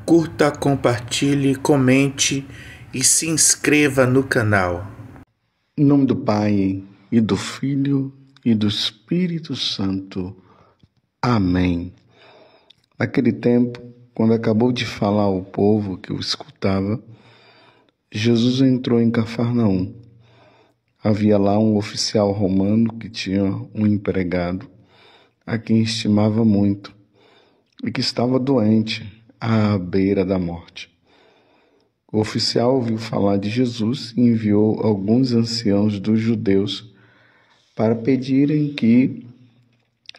Curta, compartilhe, comente e se inscreva no canal. Em nome do Pai, e do Filho, e do Espírito Santo. Amém. Naquele tempo, quando acabou de falar ao povo que o escutava, Jesus entrou em Cafarnaum. Havia lá um oficial romano que tinha um empregado, a quem estimava muito, e que estava doente, à beira da morte. O oficial ouviu falar de Jesus e enviou alguns anciãos dos judeus para pedirem que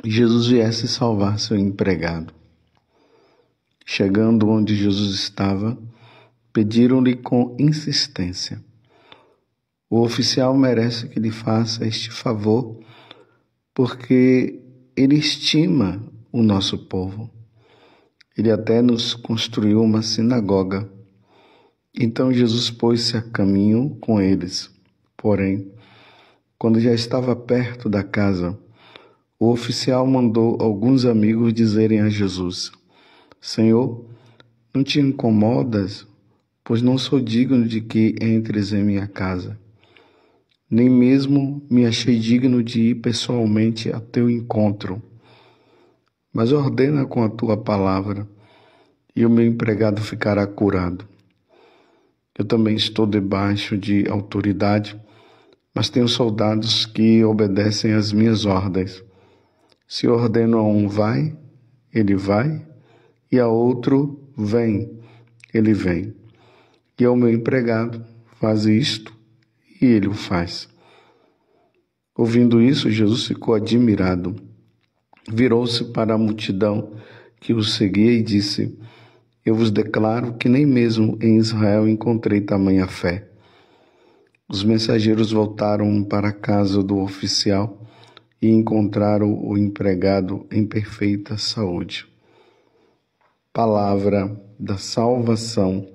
Jesus viesse salvar seu empregado. Chegando onde Jesus estava, pediram-lhe com insistência: o oficial merece que lhe faça este favor, porque ele estima o nosso povo. Ele até nos construiu uma sinagoga. Então Jesus pôs-se a caminho com eles. Porém, quando já estava perto da casa, o oficial mandou alguns amigos dizerem a Jesus: Senhor, não te incomodas, pois não sou digno de que entres em minha casa. Nem mesmo me achei digno de ir pessoalmente a teu encontro. Mas ordena com a tua palavra, e o meu empregado ficará curado. Eu também estou debaixo de autoridade, mas tenho soldados que obedecem às minhas ordens. Se ordeno a um vai, ele vai, e a outro vem, ele vem. E ao meu empregado, faz isto, e ele o faz. Ouvindo isso, Jesus ficou admirado. Virou-se para a multidão que o seguia e disse: Eu vos declaro que nem mesmo em Israel encontrei tamanha fé. Os mensageiros voltaram para a casa do oficial e encontraram o empregado em perfeita saúde. Palavra da salvação.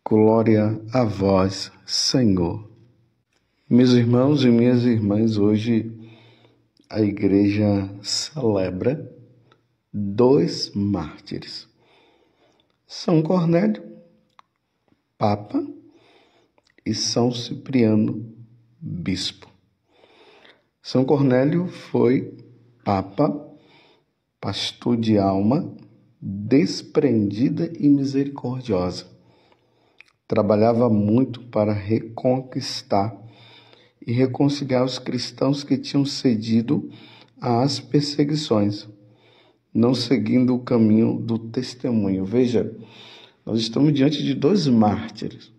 Glória a vós, Senhor. Meus irmãos e minhas irmãs, hoje a igreja celebra 2 mártires. São Cornélio, Papa, e São Cipriano, Bispo. São Cornélio foi Papa, pastor de alma, desprendida e misericordiosa. Trabalhava muito para reconquistar e reconciliar os cristãos que tinham cedido às perseguições, não seguindo o caminho do testemunho. Veja, nós estamos diante de 2 mártires.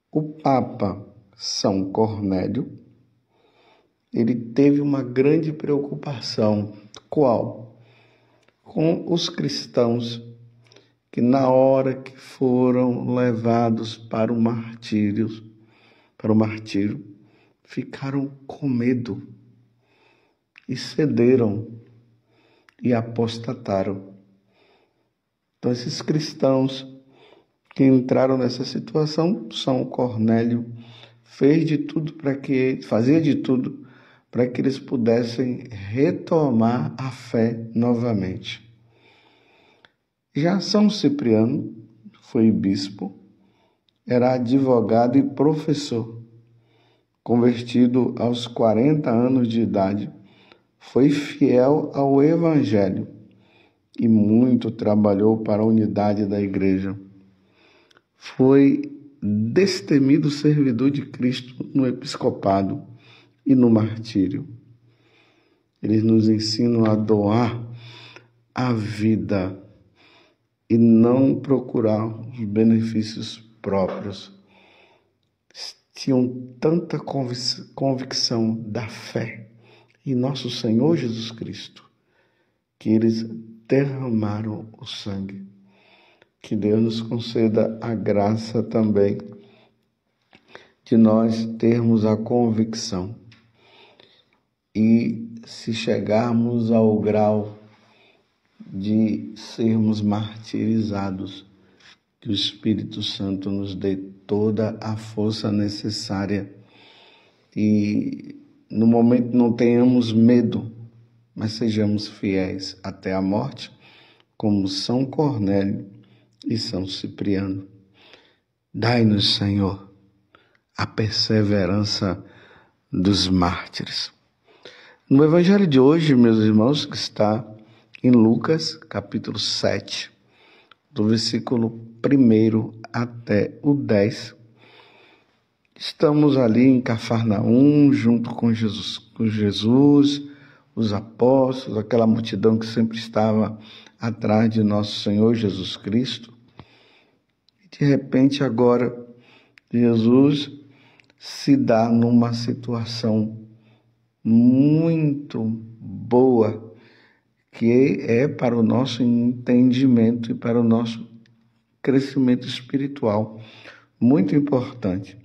O Papa São Cornélio, ele teve uma grande preocupação. Qual? Com os cristãos que na hora que foram levados para o martírio, ficaram com medo e cederam e apostataram. Então, esses cristãos que entraram nessa situação, São Cornélio fazia de tudo para que eles pudessem retomar a fé novamente. Já São Cipriano foi bispo, era advogado e professor. Convertido aos 40 anos de idade, foi fiel ao Evangelho e muito trabalhou para a unidade da igreja. Foi destemido servidor de Cristo no episcopado e no martírio. Eles nos ensinam a doar a vida e não procurar os benefícios próprios. Tinham tanta convicção da fé em nosso Senhor Jesus Cristo que eles derramaram o sangue. Que Deus nos conceda a graça também de nós termos a convicção e, se chegarmos ao grau de sermos martirizados, que o Espírito Santo nos dê toda a força necessária e no momento não tenhamos medo, mas sejamos fiéis até a morte, como São Cornélio e São Cipriano. Dai-nos, Senhor, a perseverança dos mártires. No Evangelho de hoje, meus irmãos, que está em Lucas, capítulo 7, do versículo 1 até o 10, estamos ali em Cafarnaum, junto com Jesus, os apóstolos, aquela multidão que sempre estava atrás de nosso Senhor Jesus Cristo. E de repente agora Jesus se dá numa situação muito boa, que é para o nosso entendimento e para o nosso crescimento espiritual, muito importante.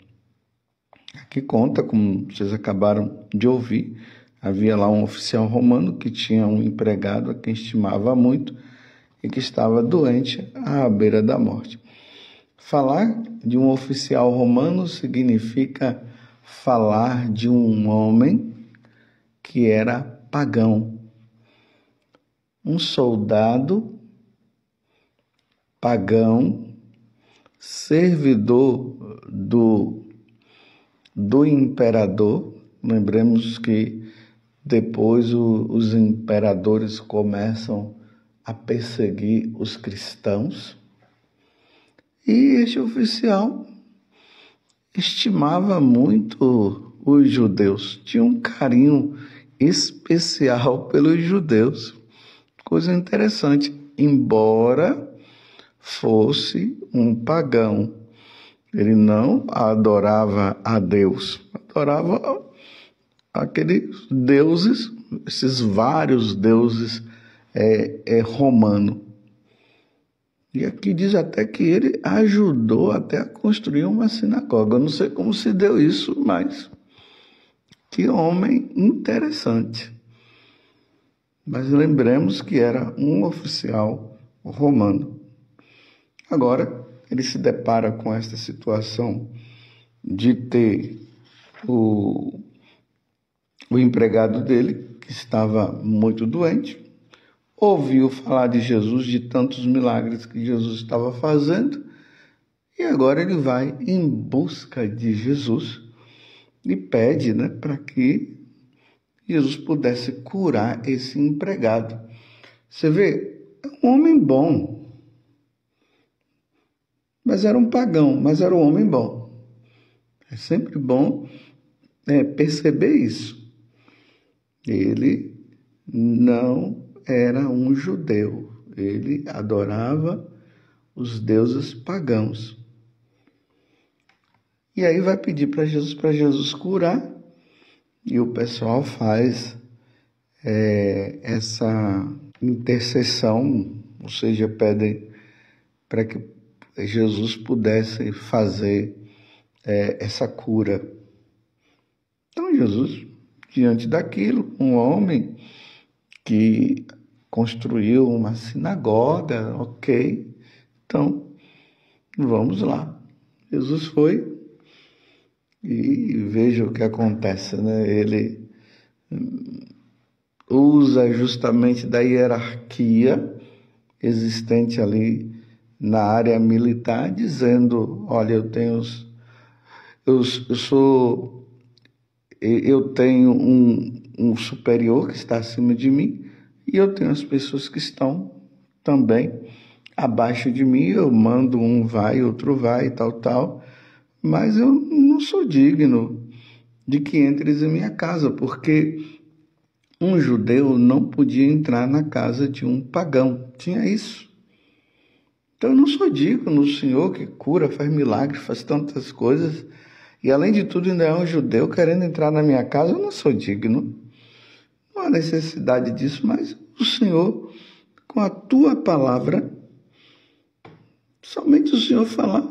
Aqui conta, como vocês acabaram de ouvir, havia lá um oficial romano que tinha um empregado a quem estimava muito e que estava doente à beira da morte. Falar de um oficial romano significa falar de um homem que era pagão, um soldado pagão, servidor do imperador. Lembremos que depois os imperadores começam a perseguir os cristãos. E este oficial estimava muito os judeus, tinha um carinho especial pelos judeus. Coisa interessante, embora fosse um pagão, ele não adorava a Deus, adorava aqueles deuses, esses vários deuses romanos. E aqui diz até que ele ajudou até a construir uma sinagoga. Eu não sei como se deu isso, mas que homem interessante. Mas lembremos que era um oficial romano. Agora, ele se depara com esta situação de ter o empregado dele, que estava muito doente, ouviu falar de Jesus, de tantos milagres que Jesus estava fazendo, e agora ele vai em busca de Jesus e pede, para que Jesus pudesse curar esse empregado. Você vê, é um homem bom, mas era um pagão, mas era um homem bom. É sempre bom perceber isso. Ele não era um judeu, ele adorava os deuses pagãos. E aí vai pedir para Jesus curar, e o pessoal faz essa intercessão, ou seja, pedem para que Jesus pudesse fazer essa cura. Então Jesus, diante daquilo, um homem que construiu uma sinagoga, ok, então vamos lá. Jesus foi e veja o que acontece, Ele usa justamente da hierarquia existente ali na área militar, dizendo, olha, eu tenho um superior que está acima de mim, e eu tenho as pessoas que estão também abaixo de mim, eu mando um vai, outro vai, tal, mas eu não sou digno de que entres em minha casa, porque um judeu não podia entrar na casa de um pagão, tinha isso. Então eu não sou digno do Senhor que cura, faz milagre, faz tantas coisas, e além de tudo ainda é um judeu querendo entrar na minha casa, eu não sou digno. Não há necessidade disso, mas o Senhor, com a tua palavra, somente o Senhor falar,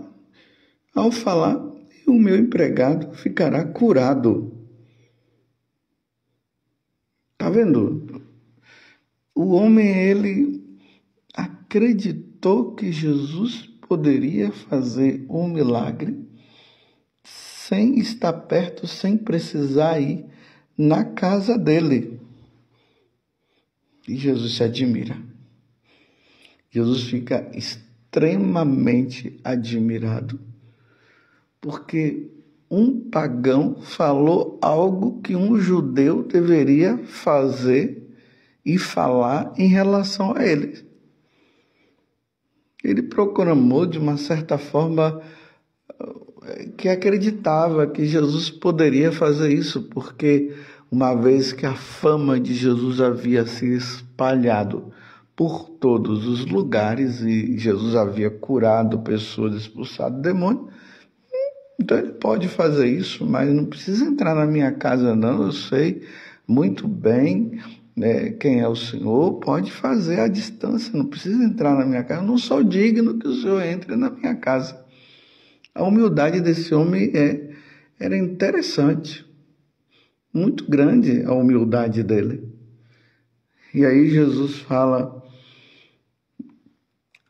ao falar, o meu empregado ficará curado. Está vendo? O homem, ele acreditou que Jesus poderia fazer um milagre sem estar perto, sem precisar ir na casa dele. E Jesus se admira. Jesus fica extremamente admirado, porque um pagão falou algo que um judeu deveria fazer e falar em relação a ele. Ele proclamou de uma certa forma que acreditava que Jesus poderia fazer isso, porque uma vez que a fama de Jesus havia se espalhado por todos os lugares e Jesus havia curado pessoas, expulsado demônios, então ele pode fazer isso, mas não precisa entrar na minha casa não, eu sei muito bem quem é o Senhor, pode fazer à distância, não precisa entrar na minha casa, eu não sou digno que o Senhor entre na minha casa. A humildade desse homem era interessante, muito grande a humildade dele. E aí Jesus fala,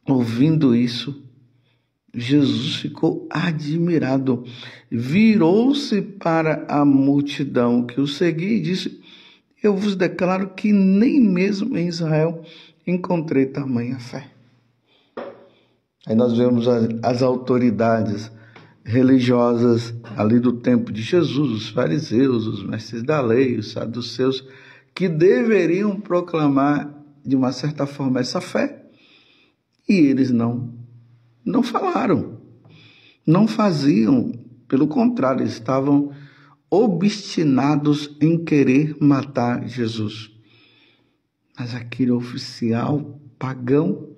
ouvindo isso, Jesus ficou admirado, virou-se para a multidão que o seguia e disse: eu vos declaro que nem mesmo em Israel encontrei tamanha fé. Aí nós vemos as autoridades religiosas ali do tempo de Jesus, os fariseus, os mestres da lei, os saduceus, que deveriam proclamar de uma certa forma essa fé, e eles não falaram, não faziam, pelo contrário, estavam obstinados em querer matar Jesus. Mas aquele oficial pagão,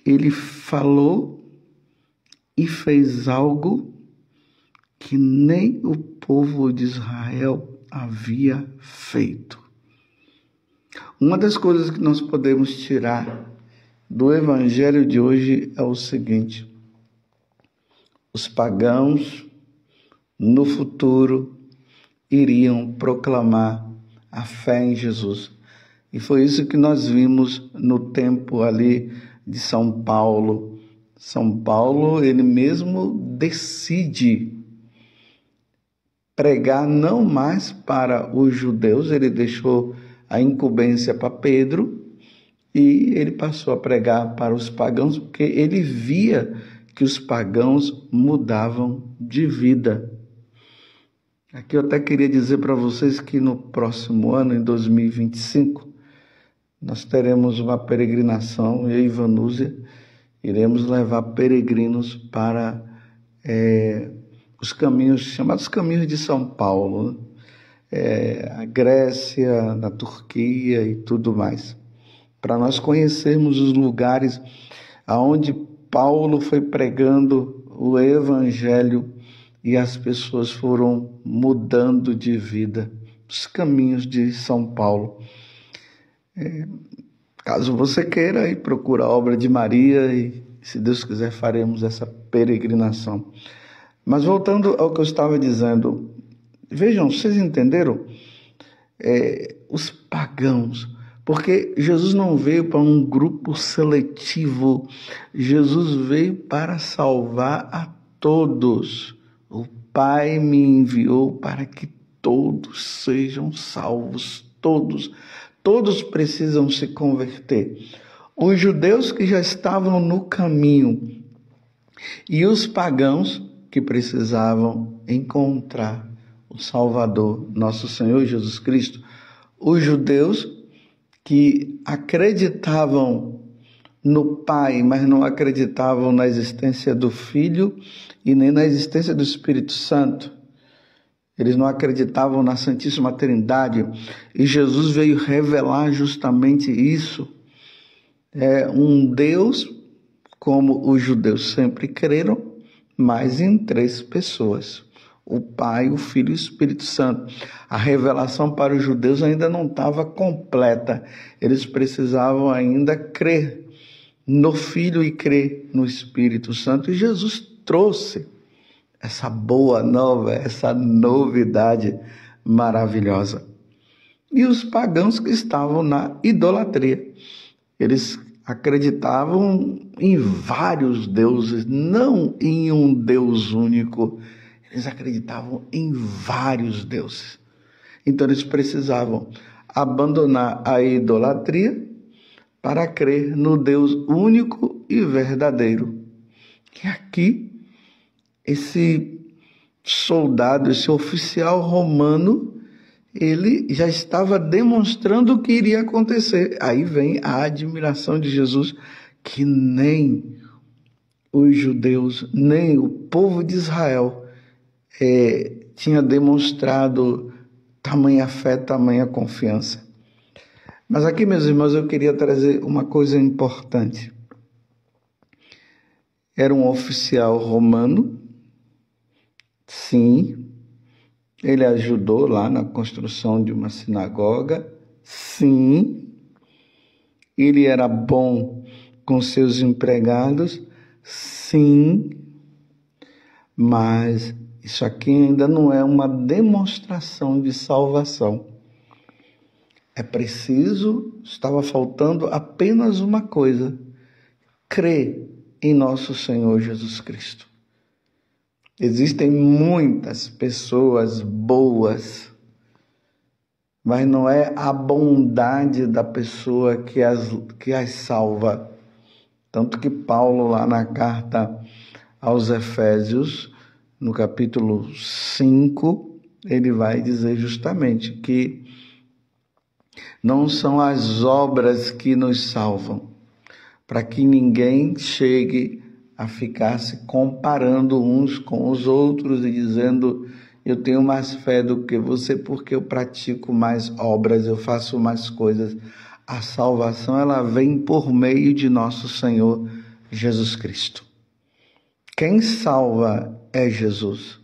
ele falou e fez algo que nem o povo de Israel havia feito. Uma das coisas que nós podemos tirar do evangelho de hoje é o seguinte: os pagãos, no futuro, iriam proclamar a fé em Jesus. E foi isso que nós vimos no tempo ali de São Paulo. São Paulo, ele mesmo decide pregar não mais para os judeus, ele deixou a incumbência para Pedro e ele passou a pregar para os pagãos, porque ele via que os pagãos mudavam de vida. Aqui eu até queria dizer para vocês que no próximo ano, em 2025, nós teremos uma peregrinação, eu e Vanúzia iremos levar peregrinos para os caminhos, chamados caminhos de São Paulo, a Grécia, na Turquia e tudo mais, para nós conhecermos os lugares aonde Paulo foi pregando o Evangelho e as pessoas foram mudando de vida, os caminhos de São Paulo. Caso você queira, procura a obra de Maria e, se Deus quiser, faremos essa peregrinação. Mas voltando ao que eu estava dizendo, vejam, vocês entenderam? Os pagãos, porque Jesus não veio para um grupo seletivo, Jesus veio para salvar a todos. O Pai me enviou para que todos sejam salvos, todos precisam se converter. Os judeus que já estavam no caminho e os pagãos que precisavam encontrar o Salvador, nosso Senhor Jesus Cristo. Os judeus que acreditavam no Pai, mas não acreditavam na existência do Filho e nem na existência do Espírito Santo. Eles não acreditavam na Santíssima Trindade, e Jesus veio revelar justamente isso. Um Deus, como os judeus sempre creram, mas em 3 pessoas: o Pai, o Filho e o Espírito Santo. A revelação para os judeus ainda não estava completa, eles precisavam ainda crer no Filho e crer no Espírito Santo, e Jesus trouxe essa boa nova, essa novidade maravilhosa. E os pagãos que estavam na idolatria, eles acreditavam em vários deuses, não em um Deus único, eles acreditavam em vários deuses. Então eles precisavam abandonar a idolatria para crer no Deus único e verdadeiro. E aqui, esse soldado, esse oficial romano, ele já estava demonstrando o que iria acontecer. Aí vem a admiração de Jesus, que nem os judeus, nem o povo de Israel tinha demonstrado tamanha fé, tamanha confiança. Mas aqui, meus irmãos, eu queria trazer uma coisa importante. Era um oficial romano, sim. Ele ajudou lá na construção de uma sinagoga, sim. Ele era bom com seus empregados, sim. Mas isso aqui ainda não é uma demonstração de salvação. É preciso, estava faltando apenas uma coisa: crer em nosso Senhor Jesus Cristo. Existem muitas pessoas boas, mas não é a bondade da pessoa que as salva. Tanto que Paulo, lá na carta aos Efésios, no capítulo 5, ele vai dizer justamente que não são as obras que nos salvam, para que ninguém chegue a ficar se comparando uns com os outros e dizendo: eu tenho mais fé do que você porque eu pratico mais obras, eu faço mais coisas. A salvação, ela vem por meio de nosso Senhor Jesus Cristo. Quem salva é Jesus.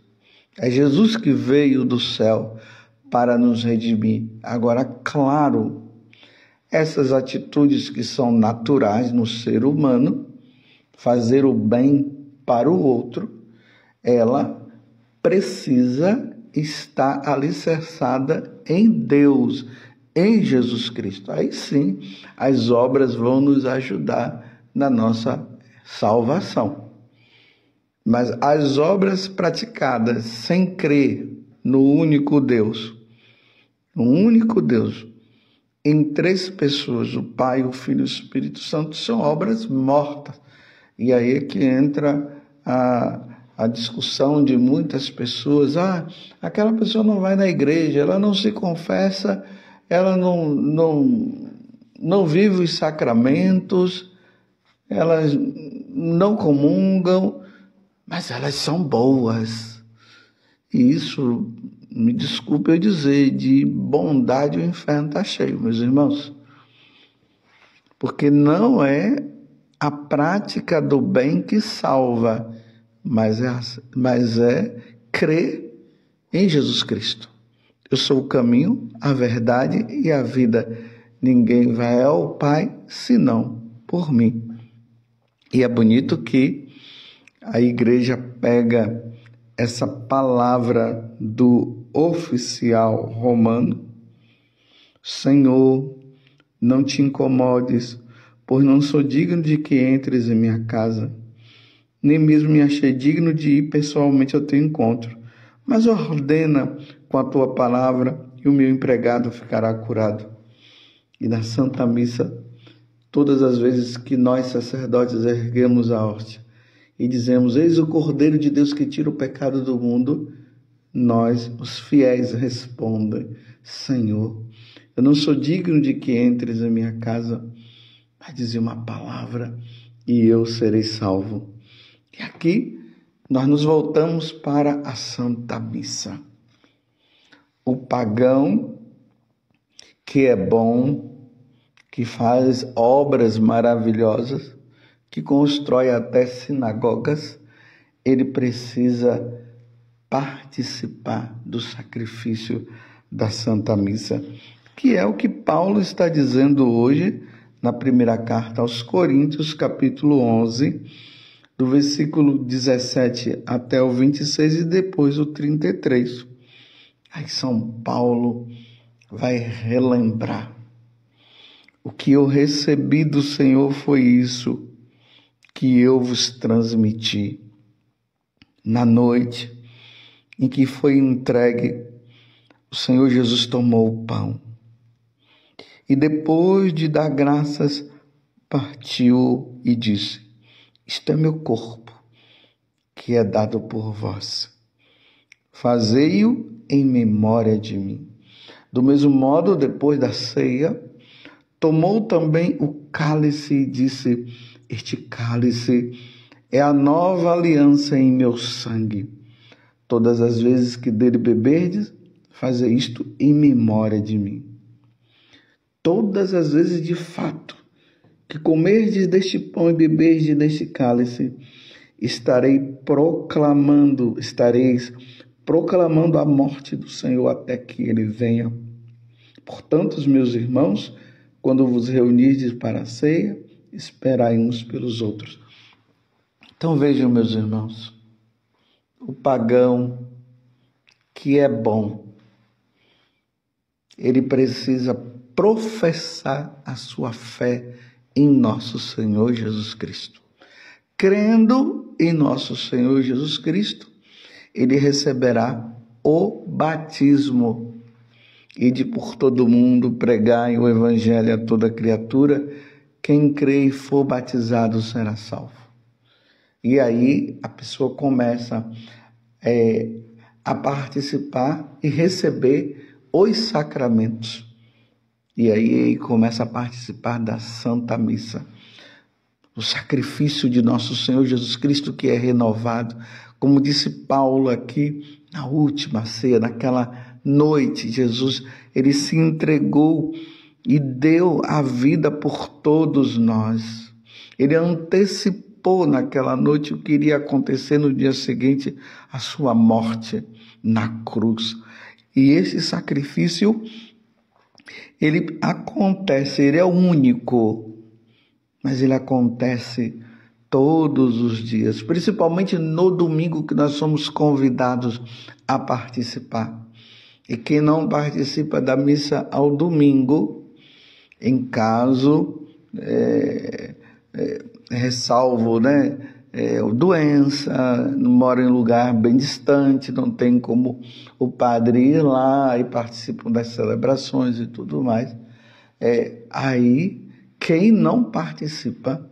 É Jesus que veio do céu para nos redimir. Agora, claro, essas atitudes que são naturais no ser humano, fazer o bem para o outro, ela precisa estar alicerçada em Deus, em Jesus Cristo. Aí sim, as obras vão nos ajudar na nossa salvação. Mas as obras praticadas sem crer no único Deus, em três pessoas, o Pai, o Filho e o Espírito Santo, são obras mortas. E aí é que entra a discussão de muitas pessoas. Aquela pessoa não vai na igreja, ela não se confessa, ela não vive os sacramentos, elas não comungam, mas elas são boas. E isso, me desculpe eu dizer, de bondade o inferno está cheio, meus irmãos. Porque não é a prática do bem que salva, mas é crer em Jesus Cristo. Eu sou o caminho, a verdade e a vida. Ninguém vai ao Pai senão por mim. E é bonito que a igreja pega essa palavra do oficial romano: Senhor, não te incomodes, pois não sou digno de que entres em minha casa, nem mesmo me achei digno de ir pessoalmente ao teu encontro, mas ordena com a tua palavra e o meu empregado ficará curado. E na Santa Missa, todas as vezes que nós sacerdotes erguemos a hóstia e dizemos: eis o Cordeiro de Deus que tira o pecado do mundo, nós, os fiéis, respondem: Senhor, eu não sou digno de que entres em minha casa, mas dizer uma palavra e eu serei salvo. E aqui nós nos voltamos para a Santa Missa. O pagão que é bom, que faz obras maravilhosas, que constrói até sinagogas, ele precisa participar do sacrifício da Santa Missa, que é o que Paulo está dizendo hoje na primeira carta aos Coríntios, capítulo 11, do versículo 17 até o 26 e depois o 33. Aí São Paulo vai relembrar: o que eu recebi do Senhor foi isso que eu vos transmiti. Na noite em que foi entregue, o Senhor Jesus tomou o pão e, depois de dar graças, partiu e disse: isto é meu corpo, que é dado por vós. Fazei-o em memória de mim. Do mesmo modo, depois da ceia, tomou também o cálice e disse: este cálice é a nova aliança em meu sangue. Todas as vezes que dele beberdes, fazei isto em memória de mim. Todas as vezes, de fato, que comerdes deste pão e beberdes deste cálice, estareis proclamando a morte do Senhor até que ele venha. Portanto, meus irmãos, quando vos reunirdes para a ceia, esperai uns pelos outros. Então vejam, meus irmãos, o pagão que é bom, ele precisa professar a sua fé em nosso Senhor Jesus Cristo. Crendo em nosso Senhor Jesus Cristo, ele receberá o batismo. Ide por todo mundo, pregai o evangelho a toda criatura, quem crê e for batizado será salvo. E aí a pessoa começa a participar e receber os sacramentos. E aí começa a participar da Santa Missa. O sacrifício de nosso Senhor Jesus Cristo que é renovado. Como disse Paulo aqui na última ceia, naquela noite, Jesus, ele se entregou e deu a vida por todos nós. Ele antecipou naquela noite o que iria acontecer no dia seguinte, a sua morte na cruz. E esse sacrifício, ele acontece, ele é único, mas ele acontece todos os dias, principalmente no domingo que nós somos convidados a participar. E quem não participa da missa ao domingo, em caso, ressalvo, doença, mora em lugar bem distante, não tem como o padre ir lá e participam das celebrações e tudo mais. Aí, quem não participa,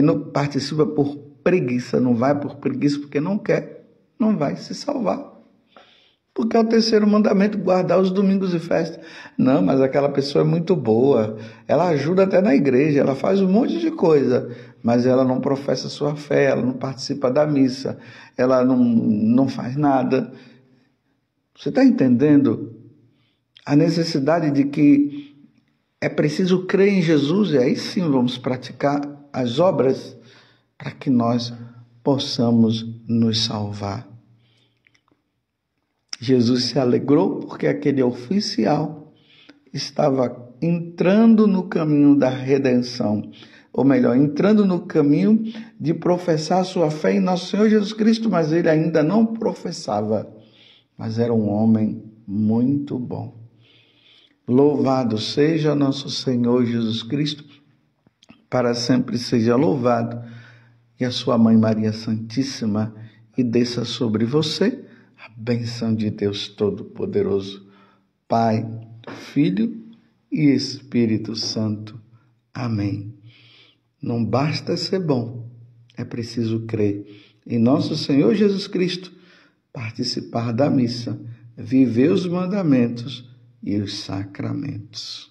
não participa por preguiça, não vai por preguiça porque não quer, não vai se salvar. Porque é o terceiro mandamento, guardar os domingos e festas. Não, mas aquela pessoa é muito boa, ela ajuda até na igreja, ela faz um monte de coisa, mas ela não professa sua fé, ela não participa da missa, ela não faz nada. Você está entendendo a necessidade de que é preciso crer em Jesus e aí sim vamos praticar as obras para que nós possamos nos salvar. Jesus se alegrou porque aquele oficial estava entrando no caminho da redenção, ou melhor, entrando no caminho de professar sua fé em nosso Senhor Jesus Cristo, mas ele ainda não professava, mas era um homem muito bom. Louvado seja nosso Senhor Jesus Cristo, para sempre seja louvado, e a sua mãe Maria Santíssima, e desça sobre você a bênção de Deus Todo-Poderoso, Pai, Filho e Espírito Santo. Amém. Não basta ser bom, é preciso crer em nosso Senhor Jesus Cristo, participar da missa, viver os mandamentos e os sacramentos.